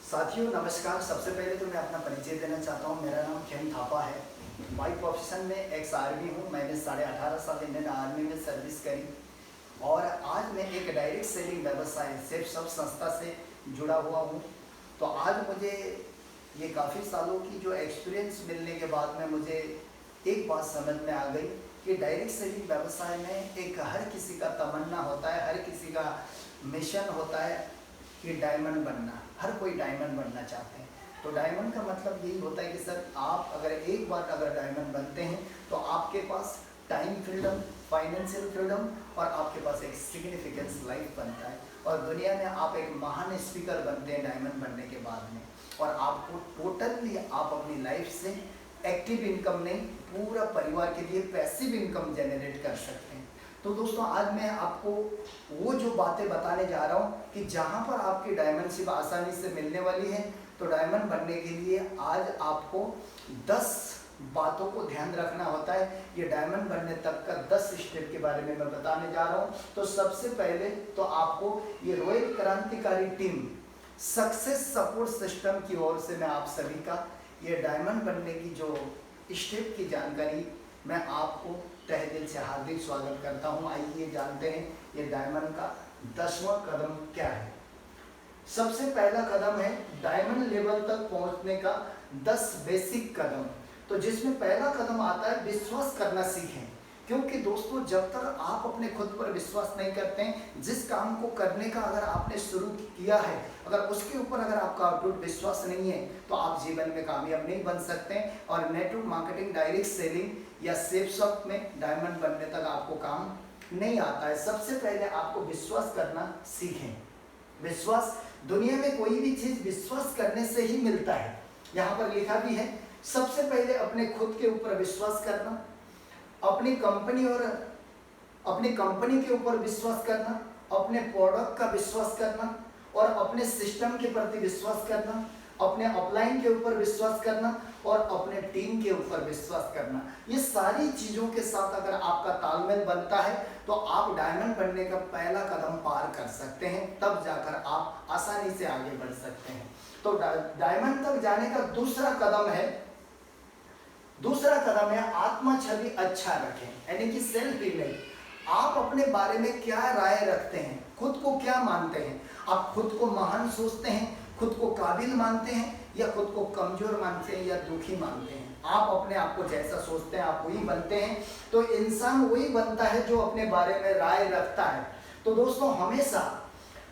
साथियों नमस्कार। सबसे पहले तो मैं अपना परिचय देना चाहता हूँ। मेरा नाम खेम थापा है। बाई प्रोफेशन में एक्स आर्मी हूँ। मैंने 18.5 साल इंडियन आर्मी में सर्विस करी और आज मैं एक डायरेक्ट सेलिंग व्यवसाय सेफ सब संस्था से जुड़ा हुआ हूँ। तो आज मुझे ये काफ़ी सालों की जो एक्सपीरियंस मिलने के बाद में मुझे एक बात समझ में आ गई कि डायरेक्ट सेलिंग व्यवसाय में एक हर किसी का तमन्ना होता है, हर किसी का मिशन होता है कि डायमंड बनना। हर कोई डायमंड बनना चाहते हैं। तो डायमंड का मतलब यही होता है कि सर आप अगर एक बार अगर डायमंड बनते हैं तो आपके पास टाइम फ्रीडम, फाइनेंशियल फ्रीडम और आपके पास एक सिग्निफिकेंस लाइफ बनता है और दुनिया में आप एक महान स्पीकर बनते हैं डायमंड बनने के बाद में। और आपको टोटली आप अपनी लाइफ से एक्टिव इनकम नहीं, पूरा परिवार के लिए पैसिव इनकम जनरेट कर सकते हैं। तो दोस्तों आज मैं आपको वो जो बातें बताने जा रहा हूँ कि जहाँ पर आपकी डायमंडशिप आसानी से मिलने वाली है। तो डायमंड बनने के लिए आज आपको 10 बातों को ध्यान रखना होता है। ये डायमंड बनने तक का 10 स्टेप के बारे में मैं बताने जा रहा हूँ। तो सबसे पहले तो आपको ये रोहित क्रांतिकारी टीम सक्सेस सपोर्ट सिस्टम की ओर से मैं आप सभी का ये डायमंड बनने की जो स्टेप की जानकारी मैं आपको तहे दिल से हार्दिक स्वागत करता हूं। आइए जानते हैं ये डायमंड का 10वां कदम क्या है। सबसे पहला कदम है डायमंड लेवल तक पहुंचने का 10 बेसिक कदम। तो जिसमें पहला कदम आता है विश्वास करना सीखें। क्योंकि दोस्तों जब तक आप अपने खुद पर विश्वास नहीं करते हैं, जिस काम को करने का अगर आपने शुरू किया है, अगर उसके ऊपर अगर आपका अटूट विश्वास नहीं है तो आप जीवन में कामयाब नहीं बन सकते हैं। और नेटवर्क मार्केटिंग, डायरेक्ट सेलिंग या सेफ शॉप में डायमंड बनने तक आपको काम नहीं आता है। सबसे पहले आपको विश्वास करना सीखें। विश्वास, दुनिया में कोई भी चीज विश्वास करने से ही मिलता है। यहाँ पर लिखा भी है सबसे पहले अपने खुद के ऊपर विश्वास करना, अपनी कंपनी और अपनी कंपनी के ऊपर विश्वास करना, अपने प्रोडक्ट का विश्वास करना और अपने सिस्टम के प्रति विश्वास करना, अपने अपलाइन के ऊपर विश्वास करना और अपने टीम के ऊपर विश्वास करना। ये सारी चीजों के साथ अगर आपका तालमेल बनता है तो आप डायमंड बनने का पहला कदम पार कर सकते हैं। तब जाकर आप आसानी से आगे बढ़ सकते हैं। तो डायमंड तक जाने का दूसरा कदम है आत्मा छवि अच्छा रखें, यानी कि सेल्फ इमेज। आप अपने बारे में क्या राय रखते हैं, खुद को क्या मानते हैं। आप खुद को महान सोचते हैं, खुद को काबिल मानते हैं या खुद को कमजोर मानते हैं या दुखी मानते हैं। आप अपने आप को जैसा सोचते हैं आप वही बनते हैं। तो इंसान वही बनता है जो अपने बारे में राय रखता है। तो दोस्तों हमेशा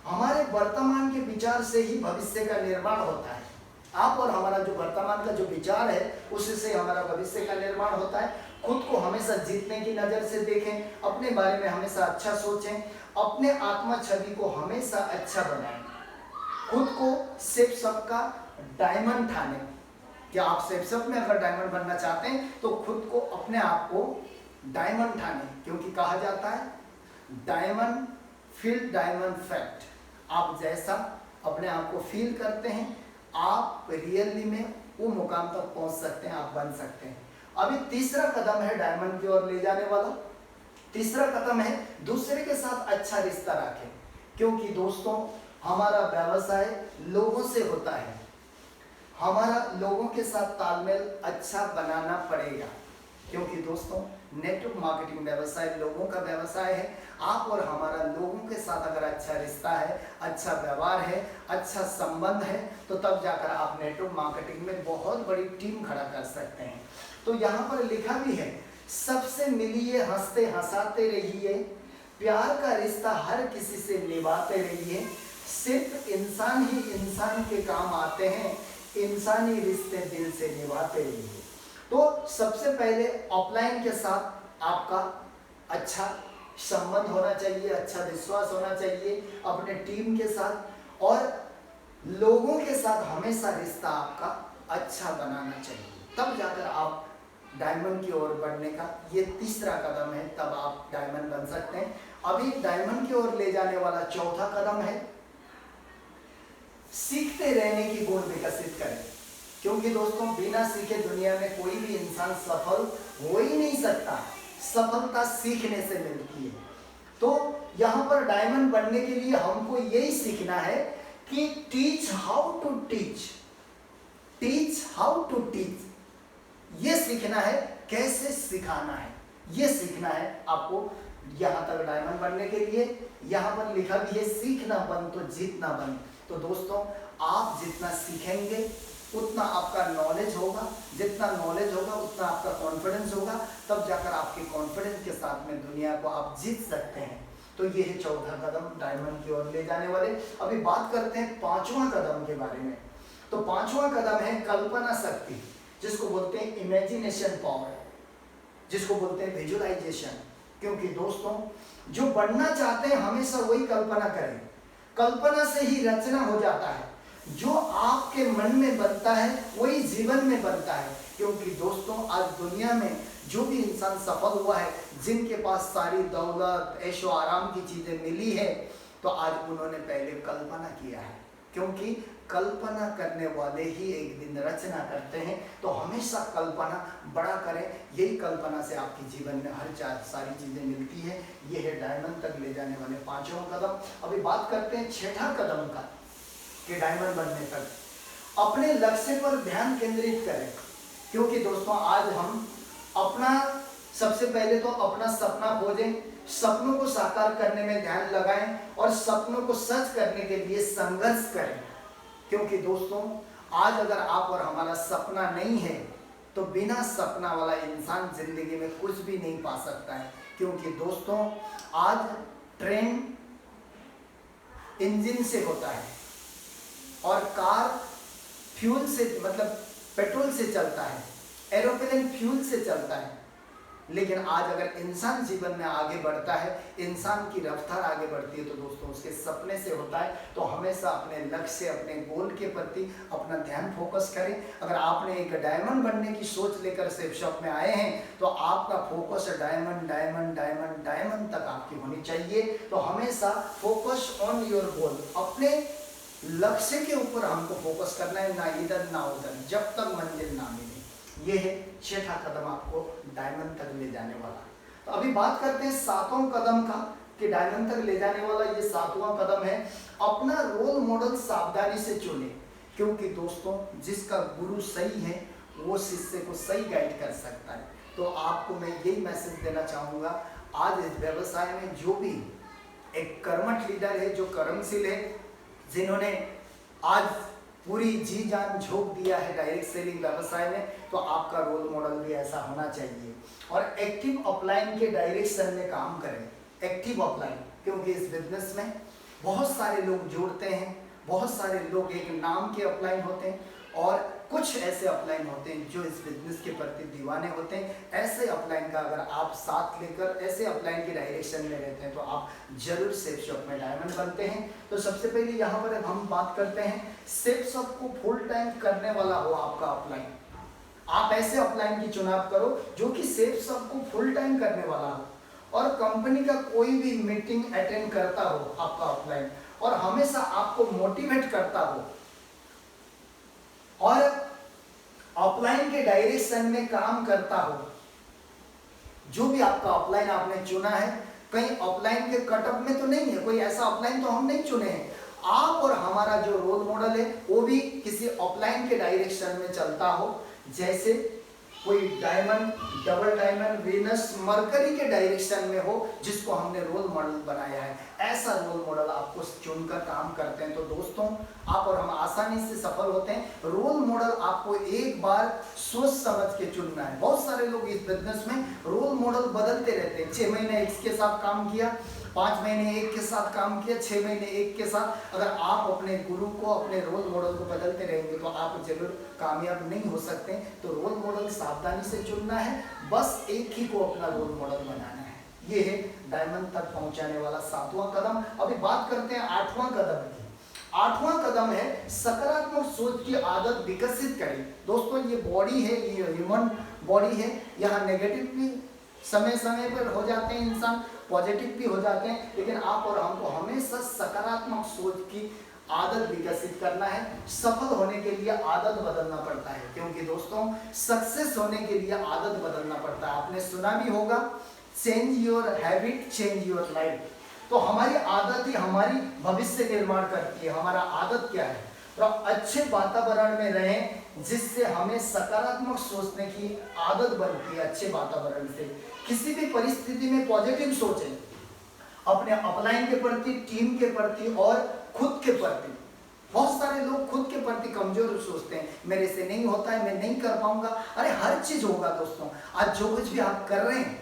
हमारे वर्तमान के विचार से ही भविष्य का निर्माण होता है। आप और हमारा जो वर्तमान का जो विचार है उससे हमारा भविष्य का निर्माण होता है। खुद को हमेशा जीतने की नजर से देखें, अपने बारे में हमेशा अच्छा सोचें, अपने आत्मा छवि को हमेशा अच्छा बनाएं, खुद को सेफ सब का डायमंड ठाने। क्या आप सेफ सब में अगर डायमंड बनना चाहते हैं तो खुद को, अपने आप को डायमंड ठाने। क्योंकि कहा जाता है डायमंड फील डायमंड फैक्ट। आप जैसा अपने आप को फील करते हैं आप रियली में वो मुकाम तक पहुंच सकते हैं, आप बन सकते हैं। अभी तीसरा कदम है डायमंड की ओर ले जाने वाला। तीसरा कदम है दूसरे के साथ अच्छा रिश्ता रखें। क्योंकि दोस्तों हमारा व्यवसाय लोगों से होता है, हमारा लोगों के साथ तालमेल अच्छा बनाना पड़ेगा। क्योंकि दोस्तों नेटवर्क मार्केटिंग व्यवसाय लोगों का व्यवसाय है। आप और हमारा लोगों के साथ अगर अच्छा रिश्ता है, अच्छा व्यवहार है, अच्छा संबंध है तो तब जाकर आप नेटवर्क मार्केटिंग में बहुत बड़ी टीम खड़ा कर सकते हैं। तो यहाँ पर लिखा भी है सबसे मिलिए, हंसते हंसाते रहिए, प्यार का रिश्ता हर किसी से निभाते रहिए, सिर्फ इंसान ही इंसान के काम आते हैं, इंसानी रिश्ते दिल से निभाते रहिए। तो सबसे पहले ऑफलाइन के साथ आपका अच्छा संबंध होना चाहिए, अच्छा विश्वास होना चाहिए अपने टीम के साथ, और लोगों के साथ हमेशा रिश्ता आपका अच्छा बनाना चाहिए। तब जाकर आप डायमंड की ओर बढ़ने का ये तीसरा कदम है, तब आप डायमंड बन सकते हैं। अभी डायमंड की ओर ले जाने वाला चौथा कदम है सीखते रहने की गुण विकसित करें। क्योंकि दोस्तों बिना सीखे दुनिया में कोई भी इंसान सफल हो ही नहीं सकता। सफलता सीखने से मिलती है। तो यहाँ पर डायमंड बनने के लिए हमको यही सीखना है कि teach how to teach, teach how to teach, ये सीखना है, कैसे सिखाना है, ये सीखना है आपको। यहां तक डायमंड बनने के लिए यहां पर लिखा भी है सीखना बन तो जीतना बन। तो दोस्तों आप जितना सीखेंगे उतना आपका नॉलेज होगा, जितना नॉलेज होगा उतना आपका कॉन्फिडेंस होगा, तब जाकर आपके कॉन्फिडेंस के साथ में दुनिया को आप जीत सकते हैं। तो ये है चौथा कदम डायमंड की ओर ले जाने वाले। अभी बात करते हैं पांचवा कदम के बारे में। तो पांचवा कदम है कल्पना शक्ति, जिसको बोलते हैं इमेजिनेशन पावर, जिसको बोलते हैं विजुअलाइजेशन। क्योंकि दोस्तों जो बनना चाहते हैं हमेशा वही कल्पना करें, कल्पना से ही रचना हो जाता है। जो आपके मन में बनता है वही जीवन में बनता है। क्योंकि दोस्तों आज दुनिया में जो भी इंसान सफल हुआ है, जिनके पास सारी दौलत ऐशो आराम की चीजें मिली है, तो आज उन्होंने पहले कल्पना किया है। क्योंकि कल्पना करने वाले ही एक दिन रचना करते हैं। तो हमेशा कल्पना बड़ा करें, यही कल्पना से आपके जीवन में हर सारी चीजें मिलती है। ये है डायमंड तक ले जाने वाले पांचवा कदम। अभी बात करते हैं छठा कदम का, कि डायमंड बनने तक अपने लक्ष्य पर ध्यान केंद्रित करें। क्योंकि दोस्तों आज हम अपना सबसे पहले तो अपना सपना खोजें, सपनों को साकार करने में ध्यान लगाएं और सपनों को सच करने के लिए संघर्ष करें। क्योंकि दोस्तों आज अगर आप और हमारा सपना नहीं है तो बिना सपना वाला इंसान जिंदगी में कुछ भी नहीं पा सकता है। क्योंकि दोस्तों आज ट्रेन इंजन से होता है और कार फ्यूल से मतलब पेट्रोल से चलता है, एरोप्लेन फ्यूल से चलता है। लेकिन आज अगर इंसान जीवन में आगे बढ़ता है, इंसान की रफ्तार आगे बढ़ती है, तो दोस्तों उसके सपने से होता है। तो हमेशा अपने लक्ष्य, अपने गोल के प्रति अपना ध्यान फोकस करें। अगर आपने एक डायमंड बनने की सोच लेकर सेफ शॉप में आए हैं तो आपका focus diamond diamond diamond diamond तक आपकी होनी चाहिए। तो हमेशा फोकस ऑन योर गोल, अपने लक्ष्य के ऊपर हमको फोकस करना है, ना इधर ना उधर, जब तक मंजिल ना मिले। ये है छठा कदम आपको डायमंड तक ले जाने वाला। तो अभी बात करते हैं सातवां कदम का, कि डायमंड तक ले जाने वाला ये सातवां कदम है अपना रोल मॉडल सावधानी से चुने। क्योंकि दोस्तों जिसका गुरु सही है वो शिष्य को सही गाइड कर सकता है। तो आपको मैं यही मैसेज देना चाहूँगा, आज इस व्यवसाय में जो भी एक कर्मठ लीडर है, जो कर्मशील है, जिन्होंने आज पूरी जी जान झोंक दिया है डायरेक्ट सेलिंग व्यवसाय में, तो आपका रोल मॉडल भी ऐसा होना चाहिए। और एक्टिव अपलाइन के डायरेक्शन में काम करें, एक्टिव अपलाइन। क्योंकि इस बिजनेस में बहुत सारे लोग जुड़ते हैं, बहुत सारे लोग एक नाम के अपलाइन होते हैं और कुछ ऐसे अपलाइन होते हैं जो इस बिजनेस के प्रति दीवाने होते हैं। ऐसे अपलाइन का अगर आप साथ लेकर ऐसे अपलाइन के डायरेक्शन में रहते हैं तो आप जरूर सेफ शॉप में डायमंड बनते हैं। तो सबसे पहले यहाँ पर हम बात करते हैं सेफ शॉप को फुल टाइम करने वाला हो आपका अपलाइन। आप ऐसे अपलाइन की चुनाव करो जो कि सेफ शॉप को फुल टाइम करने वाला हो और कंपनी का कोई भी मीटिंग अटेंड करता हो आपका अपलाइन, और हमेशा आपको मोटिवेट करता हो और अपलाइन के डायरेक्शन में काम करता हो। जो भी आपका अपलाइन आपने चुना है, कहीं अपलाइन के कटअप में तो नहीं है, कोई ऐसा अपलाइन तो हम नहीं चुने हैं। आप और हमारा जो रोल मॉडल है वो भी किसी अपलाइन के डायरेक्शन में चलता हो, जैसे कोई diamond, double diamond, Venus, mercury के डायरेक्शन में हो, जिसको हमने रोल मॉडल बनाया है। ऐसा रोल मॉडल आपको चुनकर काम करते हैं तो दोस्तों आप और हम आसानी से सफल होते हैं। रोल मॉडल आपको एक बार सोच समझ के चुनना है। बहुत सारे लोग इस बिजनेस में रोल मॉडल बदलते रहते हैं। 6 महीने इसके साथ काम किया, 5 महीने एक के साथ काम किया, 6 महीने एक के साथ। अगर आप अपने गुरु को, अपने रोल मॉडल को बदलते रहेंगे तो आप जरूर कामयाब नहीं हो सकते। तो रोल मॉडल सावधानी से चुनना है, बस एक ही को अपना रोल मॉडल बनाना है। ये है डायमंड तक पहुंचाने वाला सातवां कदम। अभी बात करते हैं आठवां कदम की। आठवां कदम है सकारात्मक सोच की आदत विकसित करें। दोस्तों ये बॉडी है, ये ह्यूमन बॉडी है, यहाँ नेगेटिव भी समय समय पर हो जाते हैं इंसान, पॉजिटिव भी हो जाते हैं, लेकिन आप और हमको हमेशा सकारात्मक सोच की आदत विकसित करना है। सफल होने के लिए आदत बदलना पड़ता है, क्योंकि दोस्तों सक्सेस होने के लिए आदत बदलना पड़ता है। आपने सुना भी होगा, change your habit change your life. तो हमारी आदत ही हमारी भविष्य निर्माण करती है। हमारा आदत क्या है? तो अच्छे वातावरण में रहें जिससे हमें सकारात्मक सोचने की आदत बनती है। अच्छे वातावरण से किसी भी परिस्थिति में पॉजिटिव सोचें, अपने अपलाइन के प्रति, टीम के प्रति और खुद के प्रति। बहुत सारे लोग खुद के प्रति कमजोर सोचते हैं, मेरे से नहीं होता है, मैं नहीं कर पाऊंगा। अरे हर चीज होगा दोस्तों। आज जो कुछ भी आप कर रहे हैं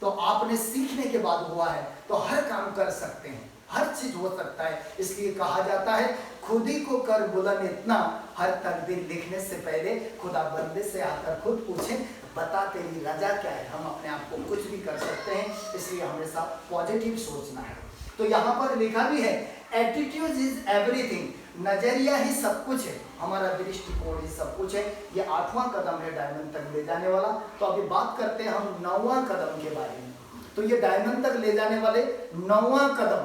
तो आपने सीखने के बाद हुआ है, तो हर काम कर सकते हैं, हर चीज हो सकता है। इसलिए कहा जाता है खुद ही को कर बुलंद इतना, हर तकदीर लिखने से पहले खुदा बंदे से आकर खुद पूछे बता तेरी रजा क्या है। हम अपने आप को कुछ भी कर सकते हैं, इसलिए हमेशा पॉजिटिव सोचना है। तो यहाँ पर लिखा भी है एटीट्यूड इज एवरीथिंग, नजरिया ही सब कुछ है, हमारा दृष्टिकोण ही सब कुछ है। ये 8वां कदम है डायमंड तक ले जाने वाला। तो अभी बात करते हैं हम 9वां कदम के बारे में। तो ये डायमंड तक ले जाने वाले 9वां कदम,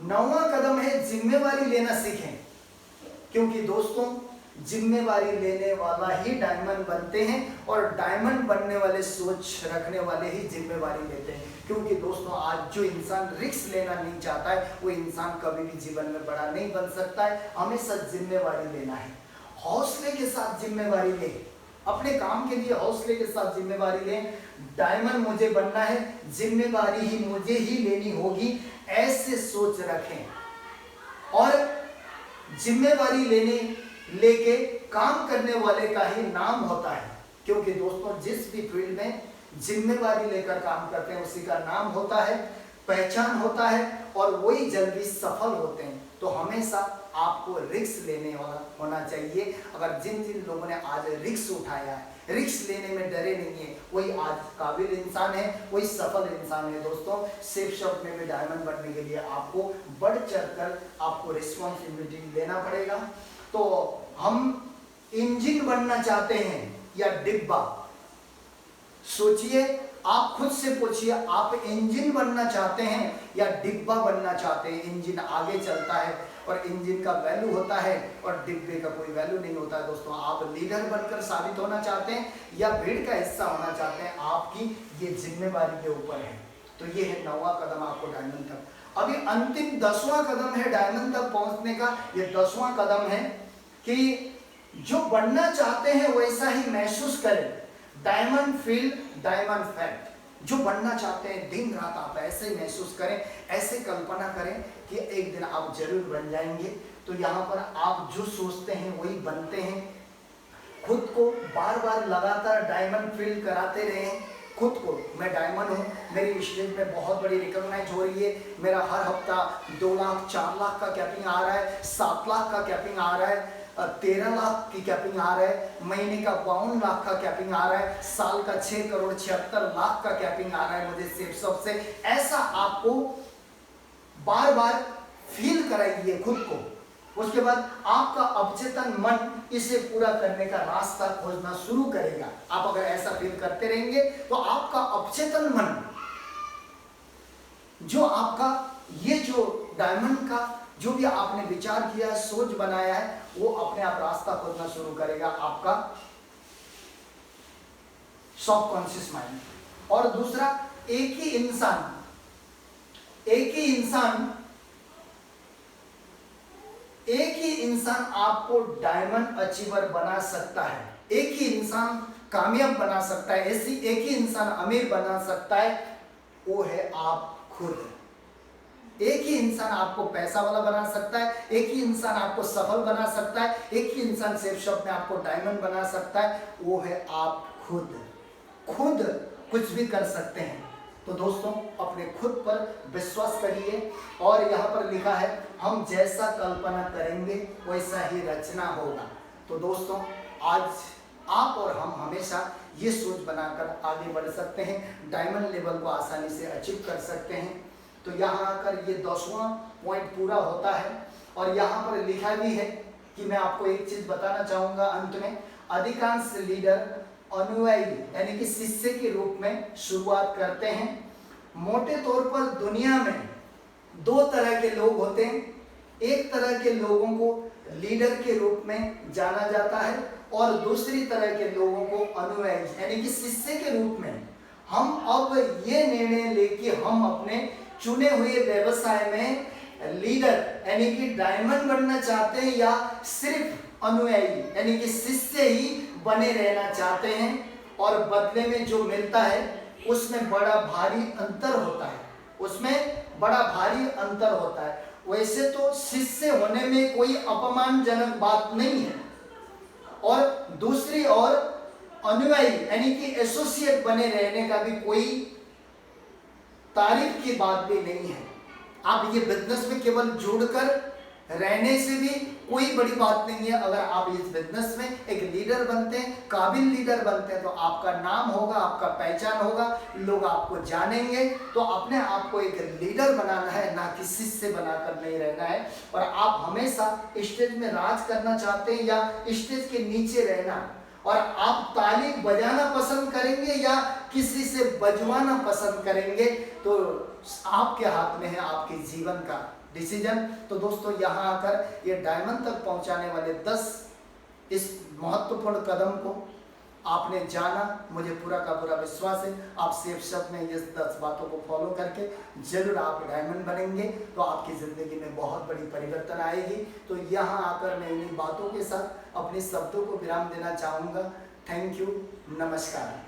9वां कदम है जिम्मेवारी लेना सीखें। क्योंकि दोस्तों जिम्मेवारी लेने वाला ही डायमंड बनते हैं, और डायमंड बनने वाले सोच रखने वाले ही जिम्मेवारी लेते हैं। क्योंकि दोस्तों आज जो इंसान रिस्क लेना नहीं चाहता है वो इंसान कभी भी जीवन में बड़ा नहीं बन सकता है। हमेशा जिम्मेवारी लेना है, हौसले के साथ जिम्मेवारी ले, अपने काम के लिए हौसले के साथ जिम्मेवारी लें। डायमंड मुझे बनना है, जिम्मेवारी ही मुझे ही लेनी होगी, ऐसे सोच रखें। और जिम्मेवारी लेके काम करने वाले का ही नाम होता है। क्योंकि दोस्तों जिस भी फील्ड में जिम्मेवारी लेकर काम करते हैं उसी का नाम होता है, पहचान होता है, और वही जल्दी सफल होते हैं। तो हमेशा आपको रिस्क लेने वाला होना चाहिए। अगर जिन जिन लोगों ने आज रिस्क उठाया है, रिस्क लेने में डरे नहीं है, वही आज काबिल इंसान है, वही सफल इंसान है। दोस्तों सेफ शॉप में भी डायमंड बनने के लिए आपको बढ़ चढ़कर आपको रिस्पॉन्सिबिलिटी लेना पड़ेगा। तो हम इंजन बनना चाहते हैं या डिब्बा? सोचिए, आप खुद से पूछिए, आप इंजन बनना चाहते हैं या डिब्बा बनना चाहते हैं? इंजन आगे चलता है और इंजन का वैल्यू होता है और डिब्बे का कोई वैल्यू नहीं होता है। दोस्तों आप लीडर बनकर साबित होना चाहते हैं या भीड़ का हिस्सा होना चाहते हैं? आपकी ये जिम्मेवारी के ऊपर है। तो ये है 9वां कदम आपको डायमंड तक। अभी अंतिम 10वां कदम है डायमंड तक पहुंचने का। ये 10वां कदम है कि जो बनना चाहते हैं वैसा ही महसूस करें। Diamond feel, diamond fact. जो बनना चाहते हैं दिन रात आप ऐसे ही महसूस करें, ऐसे कल्पना करें कि एक दिन आप जरूर बन जाएंगे। तो यहाँ पर आप जो सोचते हैं वही बनते हैं। खुद को बार बार लगातार डायमंड फील कराते रहें खुद को। मैं डायमंड हूँ, मेरी स्टेज में बहुत बड़ी रिकॉग्नाइज हो रही है, मेरा हर हफ्ता 2 लाख 4 लाख का कैपिंग आ रहा है, 7 लाख का कैपिंग आ रहा है, 13 लाख की कैपिंग आ रहा है, महीने का 52 लाख का कैपिंग आ रहा है, साल का 6 करोड़ 76 लाख का कैपिंग आ रहा है मुझे सेफ शॉप से। ऐसा आपको बार बार फील कराइए खुद को। उसके बाद आपका अवचेतन मन इसे पूरा करने का रास्ता खोजना शुरू करेगा। आप अगर ऐसा फील करते रहेंगे तो आपका अवचेतन मन, जो आपका ये जो डायमंड का जो भी आपने विचार किया, सोच बनाया है, वो अपने आप रास्ता खोजना शुरू करेगा, आपका सबकॉन्शियस माइंड। और दूसरा, एक ही इंसान आपको डायमंड अचीवर बना सकता है। एक ही इंसान कामयाब बना सकता है, ऐसी एक ही इंसान अमीर बना सकता है, वो है आप खुद। एक ही इंसान आपको पैसा वाला बना सकता है, एक ही इंसान आपको सफल बना सकता है, एक ही इंसान सेफ शॉप में आपको डायमंड बना सकता है, वो है आप खुद। खुद कुछ भी कर सकते हैं। तो दोस्तों अपने खुद पर विश्वास करिए। और यहाँ पर लिखा है हम जैसा कल्पना करेंगे वैसा ही रचना होगा। तो दोस्तों आज आप और हम हमेशा ये सोच बनाकर आगे बढ़ सकते हैं, डायमंड लेवल को आसानी से अचीव कर सकते हैं। तो यहाँ आकर ये 10वां पॉइंट पूरा होता है। और यहाँ पर लिखा भी है कि मैं आपको एक चीज बताना चाहूंगा अंत में, अधिकांश लीडर अनुयायी यानी कि शिष्य के रूप में शुरुआत करते हैं। मोटे तौर पर दुनिया में 2 तरह के लोग होते हैं। एक तरह के लोगों को लीडर के रूप में जाना जाता है और दूसरी तरह के लोगों को अनुयायी यानी कि शिष्य के रूप में। हम अब ये निर्णय लेके हम अपने चुने हुए व्यवसाय में लीडर यानी कि डायमंड बनना चाहते हैं या सिर्फ अनुयायी यानी कि शिष्य ही बने रहना चाहते हैं, और बदले में जो मिलता है उसमें बड़ा भारी अंतर होता है, उसमें बड़ा भारी अंतर होता है। वैसे तो शिष्य होने में कोई अपमानजनक बात नहीं है, और दूसरी ओर अनुयायी यानी कि एसोसिएट बने रहने का भी कोई तारीफ की बात भी नहीं है। आप ये बिजनेस में केवल जुड़कर रहने से भी कोई बड़ी बात नहीं है। अगर आप इस बिजनेस में एक लीडर बनते हैं, काबिल लीडर बनते हैं, तो आपका नाम होगा, आपका पहचान होगा, लोग आपको जानेंगे। तो अपने आप को एक लीडर बनाना है, ना कि शिष्य बनाकर नहीं रहना है। और आप हमेशा स्टेज में राज करना चाहते हैं या स्टेज के नीचे रहना, और आप ताली बजाना पसंद करेंगे या किसी से बजवाना पसंद करेंगे, तो आपके हाथ में है आपके जीवन का डिसीजन। तो दोस्तों, यहाँ आकर ये डायमंड तक पहुंचाने वाले 10 इस महत्वपूर्ण कदम को आपने जाना, मुझे पूरा का पूरा विश्वास है आप सेफ शब्द में ये 10 बातों को फॉलो करके जरूर आप डायमंड बनेंगे, तो आपकी ज़िंदगी में बहुत बड़ी परिवर्तन आएगी। तो यहाँ आकर मैं इन्हीं बातों के साथ अपने शब्दों को विराम देना चाहूँगा। थैंक यू, नमस्कार।